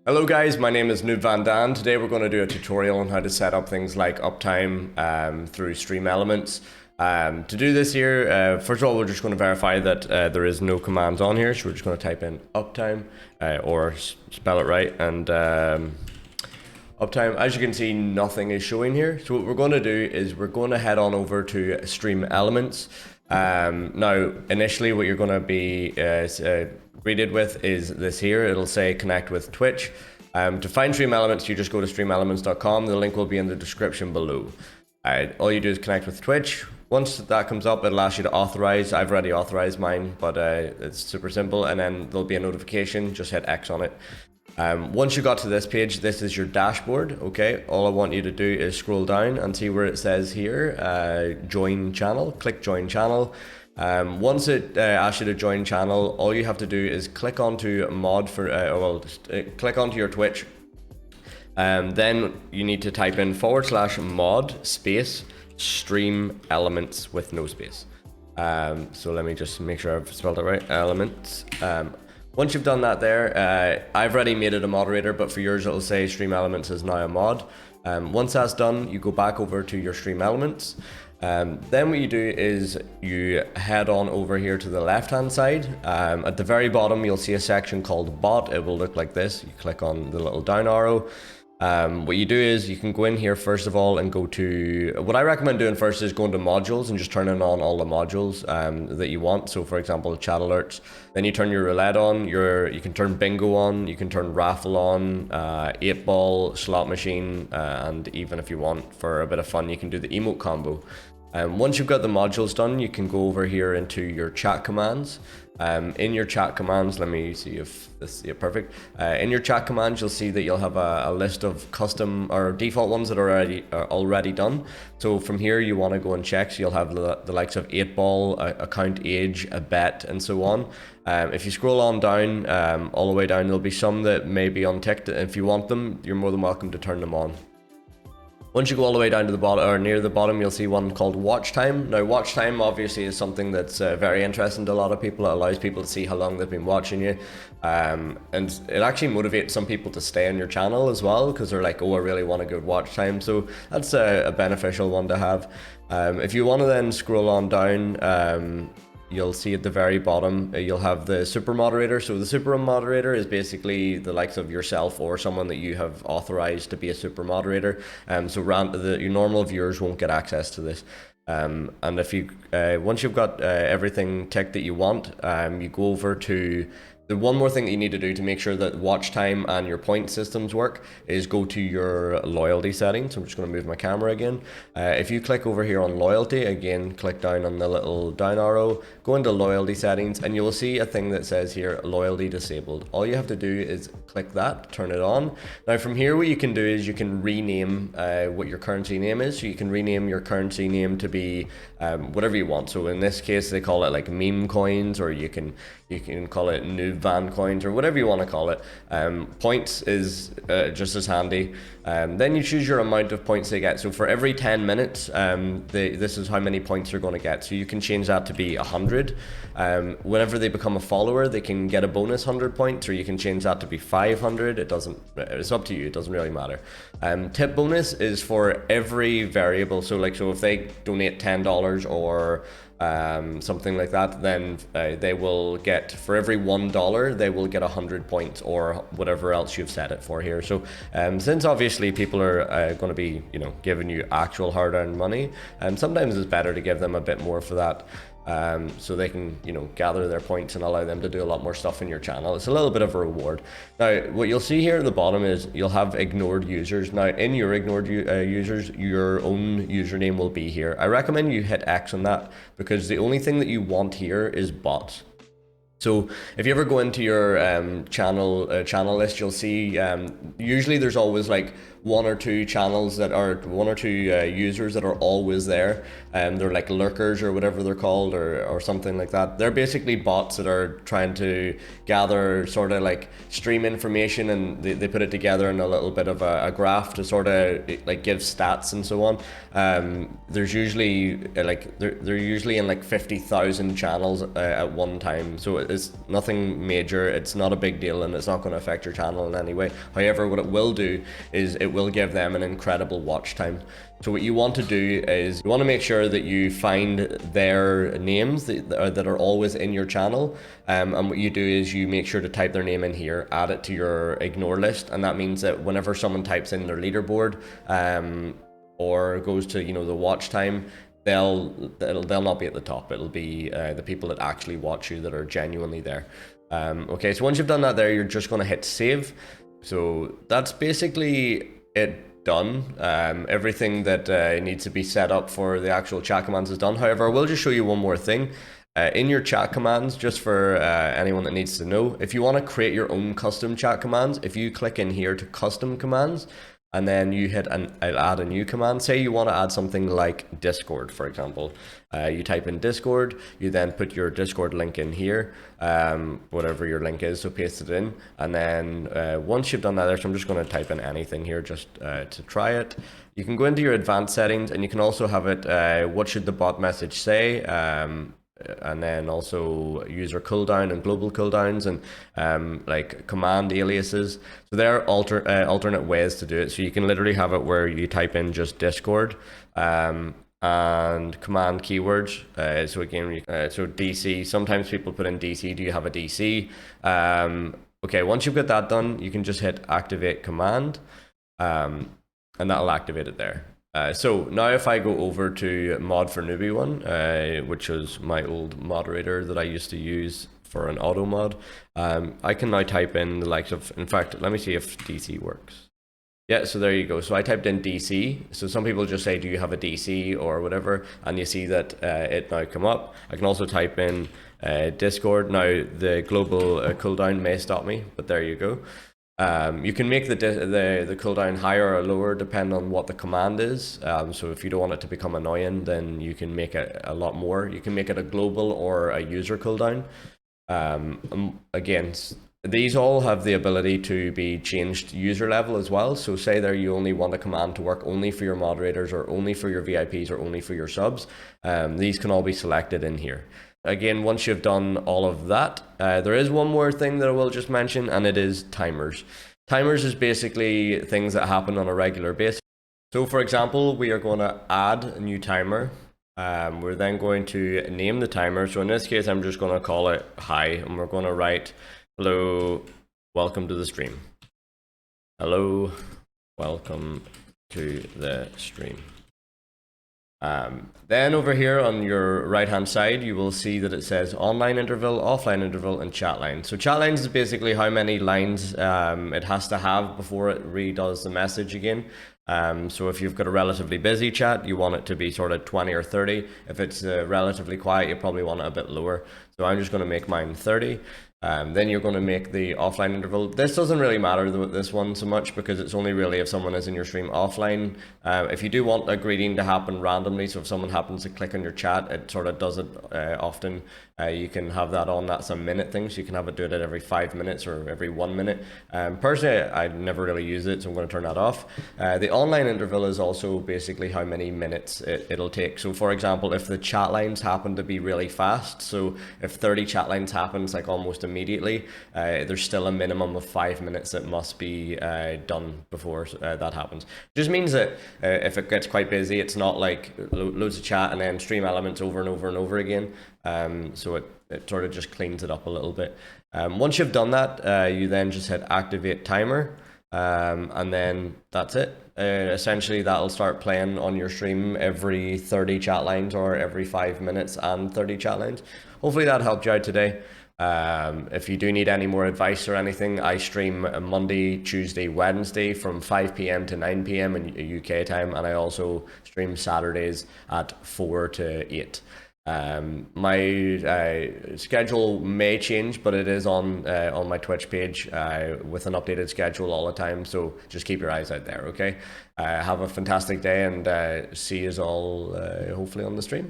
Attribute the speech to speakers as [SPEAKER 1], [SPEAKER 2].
[SPEAKER 1] Hello guys, my name is Noob Van Dan. Today we're going to do a tutorial on how to set up things like uptime through Streamelements. To do this here, first of all, we're just going to verify that there is no commands on here. So we're just going to type in uptime or spell it right. And uptime, as you can see, nothing is showing here. So what we're going to do is we're going to head on over to Streamelements. Now, initially what you're going to be greeted with is this here. It'll say connect with Twitch. To find Streamelements, you just go to streamelements.com. The link will be in the description below. All you do is connect with Twitch. Once that comes up, it'll ask you to authorize. I've already authorized mine, but it's super simple. And then there'll be a notification. Just hit X on it. Once you got to this page, this is your dashboard. Okay, all I want you to do is scroll down and see where it says here, join channel. Click join channel. Once it asks you to join channel, all you have to do is click onto mod for, click onto your Twitch. Then you need to type in /mod space stream elements with no space. So let me just make sure I've spelled it right, elements. Once you've done that there, I've already made it a moderator, but for yours it'll say Streamelements is now a mod. Once that's done, you go back over to your Streamelements. Then what you do is you head on over here to the left hand side. At the very bottom you'll see a section called bot. It will look like this. You click on the little down arrow. What you do is you can go in here first of all and go to, what I recommend doing first is going to modules and just turning on all the modules that you want. So for example, chat alerts, then you turn your roulette on, you can turn bingo on, you can turn raffle on, 8 ball, slot machine, and even if you want for a bit of fun, you can do the emote combo. Once you've got the modules done, you can go over here into your chat commands. In your chat commands, let me see if this is perfect. In your chat commands, you'll see that you'll have a list of custom or default ones that are already done. So from here, you want to go and check. So you'll have the likes of 8 ball, account age, a bet, and so on. If you scroll on down, all the way down, there'll be some that may be unticked. If you want them, you're more than welcome to turn them on. Once you go all the way down to the bottom, or near the bottom, you'll see one called watch time. Now, watch time obviously is something that's very interesting to a lot of people. It allows people to see how long they've been watching you. And it actually motivates some people to stay on your channel as well, because they're like, oh, I really want a good watch time. So that's a beneficial one to have. If you want to then scroll on down, you'll see at the very bottom, you'll have the super moderator. So the super moderator is basically the likes of yourself or someone that you have authorized to be a super moderator. So your normal viewers won't get access to this. And if you once you've got everything ticked that you want, you go over to the one more thing that you need to do to make sure that watch time and your point systems work is go to your loyalty settings. I'm just going to move my camera again. If you click over here on loyalty, again, click down on the little down arrow, go into loyalty settings, and you will see a thing that says here, loyalty disabled. All you have to do is click that, turn it on. Now from here, what you can do is you can rename what your currency name is. So you can rename your currency name to be whatever you want. So in this case, they call it like meme coins, or you can call it Noob Van coins, or whatever you want to call it. Points is just as handy. Then you choose your amount of points they get. So for every 10 minutes, this is how many points you're going to get. So you can change that to be 100. Whenever they become a follower, they can get a bonus 100 points, or you can change that to be 500. It's up to you. It doesn't really matter. Tip bonus is for every variable. So if they donate $10 or something like that, then they will get, for every $1 they will get 100 points or whatever else you've set it for here. So since obviously people are going to be giving you actual hard-earned money, and sometimes it's better to give them a bit more for that, so they can gather their points and allow them to do a lot more stuff in your channel. It's a little bit of a reward. Now what you'll see here at the bottom is you'll have ignored users. Now in your ignored users, your own username will be here. I recommend you hit X on that, because the only thing that you want here is bots. So if you ever go into your channel list, you'll see usually there's always like one or two users that are always there, and they're like lurkers or whatever they're called, or something like that. They're basically bots that are trying to gather sort of like stream information, and they put it together in a little bit of a graph to sort of like give stats and so on. There's usually they're usually in like 50,000 channels at one time, so it's nothing major, it's not a big deal, and it's not going to affect your channel in any way. However, what it will do is it will give them an incredible watch time. So what you want to do is you want to make sure that you find their names that are always in your channel, and what you do is you make sure to type their name in here, add it to your ignore list, and that means that whenever someone types in their leaderboard or goes to, you know, the watch time, they'll not be at the top. It'll be the people that actually watch you, that are genuinely there. Okay, so once you've done that there, you're just going to hit save. So that's basically it. Done. Everything that needs to be set up for the actual chat commands is done. However, I will just show you one more thing. In your chat commands, just for anyone that needs to know, if you want to create your own custom chat commands, if you click in here to custom commands, and then you hit add a new command. Say you want to add something like Discord, for example. You type in Discord, you then put your Discord link in here, whatever your link is, so paste it in. And then once you've done that there, so I'm just going to type in anything here just to try it. You can go into your advanced settings, and you can also have it, what should the bot message say? And then also user cooldown and global cooldowns, and like command aliases. So there are alternate ways to do it. So you can literally have it where you type in just Discord and command keywords. So again, so DC, sometimes people put in DC. Do you have a DC? Okay, once you've got that done, you can just hit activate command, and that'll activate it there. So now if I go over to mod for newbie one, which was my old moderator that I used to use for an auto mod, I can now type in the likes of, in fact, let me see if DC works. Yeah, so there you go. So I typed in DC. So some people just say, do you have a DC or whatever? And you see that it now come up. I can also type in Discord. Now the global cooldown may stop me, but there you go. You can make the cooldown higher or lower depending on what the command is. So if you don't want it to become annoying, then you can make it a lot more. You can make it a global or a user cooldown. Again, these all have the ability to be changed user level as well. So say there you only want a command to work only for your moderators, or only for your VIPs, or only for your subs. These can all be selected in here. Again, once you've done all of that, there is one more thing that I will just mention, and it is timers. Timers is basically things that happen on a regular basis. So for example, we are going to add a new timer. We're then going to name the timer. So in this case, I'm just going to call it hi, and we're going to write, hello, welcome to the stream. Hello, welcome to the stream. Then over here on your right hand side, you will see that it says online interval, offline interval, and chat line. So chat lines is basically how many lines it has to have before it redoes the message again. So if you've got a relatively busy chat, you want it to be sort of 20 or 30. If it's relatively quiet, you probably want it a bit lower. So I'm just going to make mine 30. Then you're going to make the offline interval. This doesn't really matter with this one so much, because it's only really if someone is in your stream offline. If you do want a greeting to happen randomly, so if someone happens to click on your chat, it sort of does it often. You can have that on. That's a minute thing, so you can have it do it at every 5 minutes or every 1 minute. Personally, I never really use it, so I'm going to turn that off. The online interval is also basically how many minutes it'll take. So for example, if the chat lines happen to be really fast, so if 30 chat lines happens like almost immediately, there's still a minimum of 5 minutes that must be done before that happens. It just means that if it gets quite busy, it's not like loads of chat and then Streamelements over and over and over again. So it sort of just cleans it up a little bit. Once you've done that, you then just hit activate timer, and then that's it. Essentially that'll start playing on your stream every 30 chat lines, or every 5 minutes and 30 chat lines. Hopefully that helped you out today. If you do need any more advice or anything, I stream Monday, Tuesday, Wednesday from 5 p.m. to 9 p.m. in UK time, and I also stream Saturdays at 4 to 8. My schedule may change, but it is on my Twitch page with an updated schedule all the time, so just keep your eyes out there, okay? Have a fantastic day, and see you all hopefully on the stream.